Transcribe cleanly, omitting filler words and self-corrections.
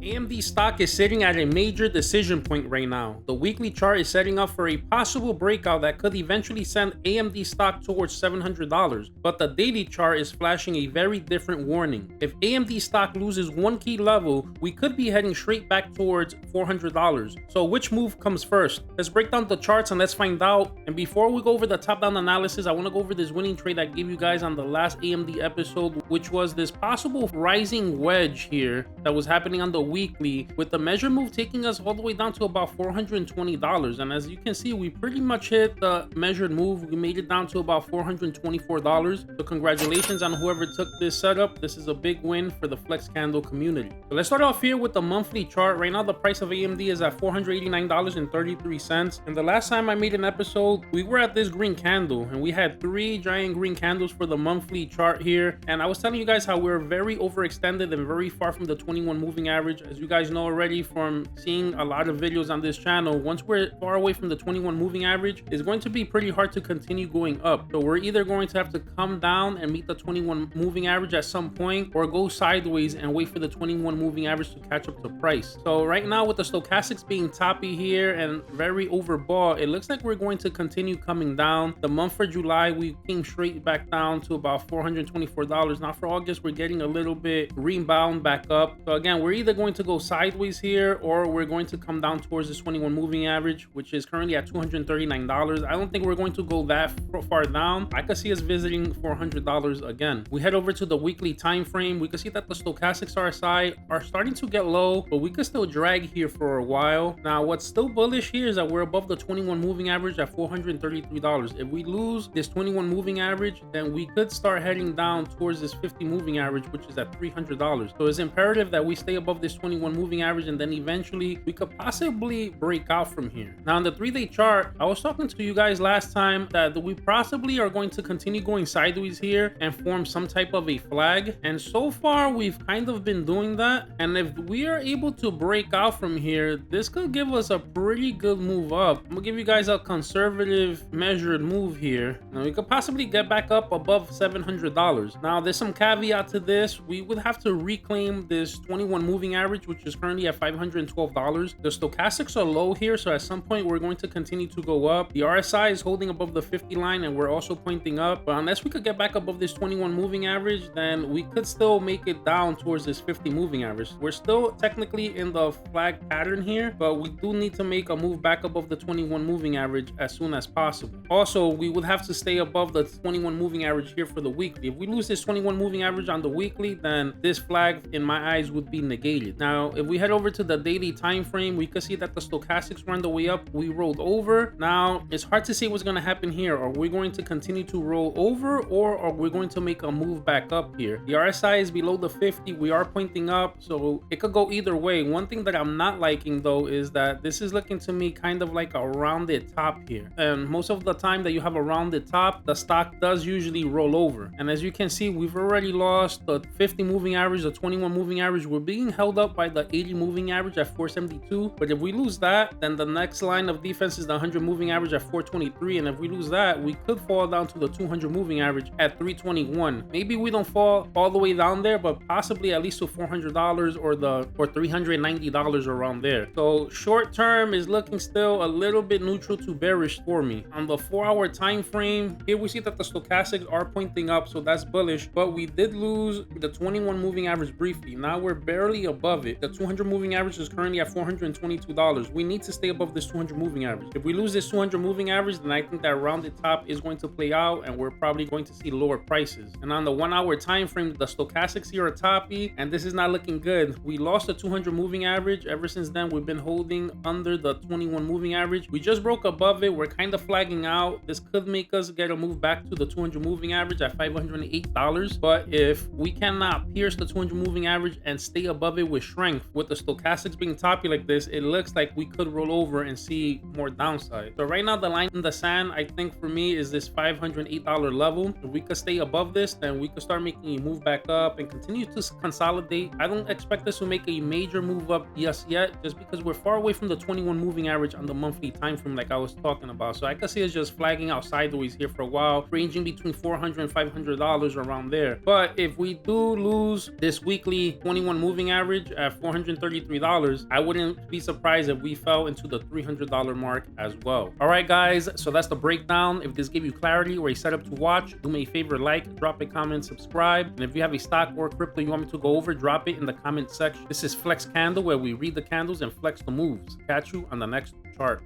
AMD stock is sitting at a major decision point right now. The weekly chart is setting up for a possible breakout that could eventually send AMD stock towards $700, but the daily chart is flashing a very different warning. If AMD stock loses one key level, we could be heading straight back towards $400. So which move comes first? Let's break down the charts and let's find out. And before we go over the top-down analysis, I want to go over this winning trade I gave you guys on the last AMD episode, which was this possible rising wedge here that was happening on the weekly, with the measure move taking us all the way down to about $420. And as you can see, we pretty much hit the measured move. We made it down to about $424. So congratulations on whoever took this setup. This is a big win for the FlexCandle community. So let's start off here with the monthly chart. Right now, the price of AMD is at $489.33. And the last time I made an episode, we were at this green candle and we had 3 giant green candles for the monthly chart here. And I was telling you guys how we're very overextended and very far from the 21 moving average. As you guys know already from seeing a lot of videos on this channel, once we're far away from the 21 moving average, it's going to be pretty hard to continue going up. So we're either going to have to come down and meet the 21 moving average at some point, or go sideways and wait for the 21 moving average to catch up to price. So right now, with the stochastics being toppy here and very overbought, it looks like we're going to continue coming down. The month for July, we came straight back down to about $424. Now for August, we're getting a little bit rebound back up. So again, we're either going to go sideways here, or we're going to come down towards this 21 moving average, which is currently at $239. I don't think we're going to go that far down. I could see us visiting $400 again. We head over to the weekly time frame. We can see that the stochastics RSI are starting to get low, but we could still drag here for a while. Now what's still bullish here is that we're above the 21 moving average at $433. If we lose this 21 moving average, then we could start heading down towards this 50 moving average, which is at $300. So it's imperative that we stay above this 21 moving average, and then eventually we could possibly break out from here. Now on the 3-day chart, I was talking to you guys last time that we possibly are going to continue going sideways here and form some type of a flag, and so far we've kind of been doing that. And if we are able to break out from here, this could give us a pretty good move up. I'm gonna give you guys a conservative measured move here. Now we could possibly get back up above $700. Now there's some caveat to this. We would have to reclaim this 21 moving average, which is currently at $512. The stochastics are low here, so at some point we're going to continue to go up. The RSI is holding above the 50 line and we're also pointing up, but unless we could get back above this 21 moving average, then we could still make it down towards this 50 moving average. We're still technically in the flag pattern here, but we do need to make a move back above the 21 moving average as soon as possible. Also, we would have to stay above the 21 moving average here for the weekly. If we lose this 21 moving average on the weekly, then this flag in my eyes would be negated. Now if we head over to the daily time frame, we can see that the stochastics were on the way up. We rolled over. Now it's hard to say what's going to happen here. Are we going to continue to roll over, or are we going to make a move back up here? The RSI is below the 50. We are pointing up, so it could go either way. One thing that I'm not liking though is that this is looking to me kind of like a rounded top here, and most of the time that you have a rounded top, the stock does usually roll over. And as you can see, we've already lost the 50 moving average, the 21 moving average. We're being held up by the 80 moving average at 472, but if we lose that, then the next line of defense is the 100 moving average at 423, and if we lose that, we could fall down to the 200 moving average at 321. Maybe we don't fall all the way down there, but possibly at least to $400 or $390 around there. So short term is looking still a little bit neutral to bearish for me. On the 4-hour time frame, here we see that the stochastics are pointing up, so that's bullish, but we did lose the 21 moving average briefly. Now we're barely above it. The 200 moving average is currently at $422. We need to stay above this 200 moving average. If we lose this 200 moving average, then I think that rounded top is going to play out and we're probably going to see lower prices. And on the 1-hour time frame, the stochastics here are toppy and this is not looking good. We lost the 200 moving average. Ever since then, we've been holding under the 21 moving average. We just broke above it. We're kind of flagging out. This could make us get a move back to the 200 moving average at $508. But if we cannot pierce the 200 moving average and stay above it with strength, with the stochastics being toppy like this, it looks like we could roll over and see more downside. So right now, the line in the sand, I think for me, is this $508 level. If we could stay above this, then we could start making a move back up and continue to consolidate. I don't expect us to make a major move up just yet, just because we're far away from the 21 moving average on the monthly time frame like I was talking about. So I could see us just flagging out sideways here for a while, ranging between $400 and $500 around there. But if we do lose this weekly 21 moving average, at $433, I wouldn't be surprised if we fell into the $300 mark as well. All right, guys, so that's the breakdown. If this gave you clarity or a setup to watch, do me a favor, like, drop a comment, subscribe. And if you have a stock or crypto you want me to go over, drop it in the comment section. This is FlexCandle, where we read the candles and flex the moves. Catch you on the next chart.